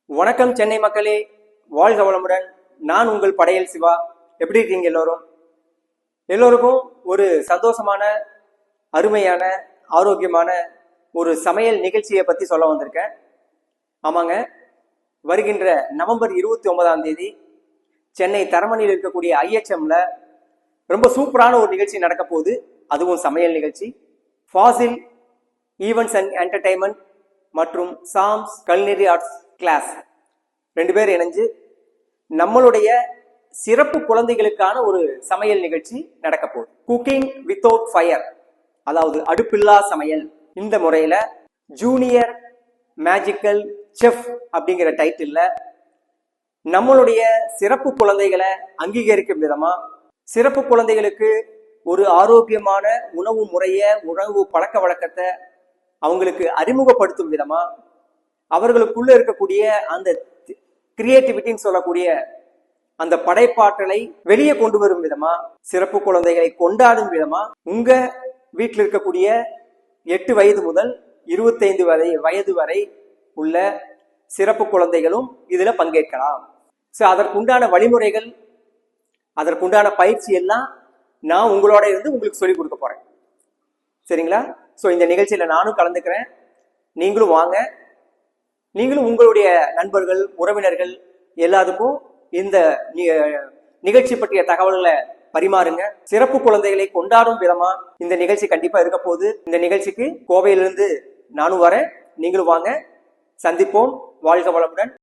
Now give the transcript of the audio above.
வணக்கம் சென்னை மக்களே, வாழ்க வளமுடன். நான் உங்கள் படையல் சிவா. எப்படி இருக்கீங்க எல்லோரும்? எல்லோருக்கும் ஒரு சந்தோஷமான, அருமையான, ஆரோக்கியமான ஒரு சமையல் நிகழ்ச்சியை பத்தி சொல்ல வந்திருக்கேன். ஆமாங்க, வருகின்ற நவம்பர் 29ஆம் தேதி சென்னை தரமணியில் இருக்கக்கூடிய IHMல ரொம்ப சூப்பரான ஒரு நிகழ்ச்சி நடக்க போகுது. அதுவும் சமையல் நிகழ்ச்சி. ஃபாசில் ஈவெண்ட்ஸ் அண்ட் என்டர்டைன்மெண்ட் மற்றும் சாம்ஸ் கல்னரி ஆர்ட்ஸ் கிளாஸ் 2 பேர் இணைஞ்சு நம்மளுடைய சிறப்பு குழந்தைகளுக்கான ஒரு சமையல் நிகழ்ச்சி நடக்க போகுது. குக்கிங் வித்தவுட் ஃபயர், அதாவது அடுப்பில்லா சமையல். இந்த முறையில ஜூனியர் மேஜிக்கல் செஃப் அப்படிங்கிற டைட்டில்ல நம்மளுடைய சிறப்பு குழந்தைகளை அங்கீகரிக்கும் விதமா, சிறப்பு குழந்தைகளுக்கு ஒரு ஆரோக்கியமான உணவு முறைய, உணவு பழக்க வழக்கத்தை அவங்களுக்கு அறிமுகப்படுத்தும் விதமா, அவர்களுக்குள்ள இருக்கக்கூடிய அந்த கிரியேட்டிவிட்டின்னு சொல்லக்கூடிய அந்த படைப்பாற்றலை வெளியே கொண்டு வரும் விதமா, சிறப்பு குழந்தைகளை கொண்டாடும் விதமா, உங்க வீட்டில் இருக்கக்கூடிய 8 வயது முதல் 25 வயது வரை உள்ள சிறப்பு குழந்தைகளும் இதுல பங்கேற்கலாம். அதற்குண்டான வழிமுறைகள், அதற்குண்டான பயிற்சி எல்லாம் நான் உங்களோட இருந்து உங்களுக்கு சொல்லிக் கொடுக்க போறேன். சரிங்களா? இந்த நிகழ்ச்சியில நானும் கலந்துக்கிறேன். நீங்களும் வாங்க. நீங்களும் உங்களுடைய நண்பர்கள், உறவினர்கள் எல்லாத்துக்கும் இந்த நிகழ்ச்சி பற்றிய தகவல்களை பரிமாறுங்க. சிறப்பு குழந்தைகளை கொண்டாடும் விதமா இந்த நிகழ்ச்சி கண்டிப்பா இருக்க போகுது. இந்த நிகழ்ச்சிக்கு கோவையிலிருந்து நானும் வரேன், நீங்களும் வாங்க. சந்திப்போம். வாழ்க வளமுடன்.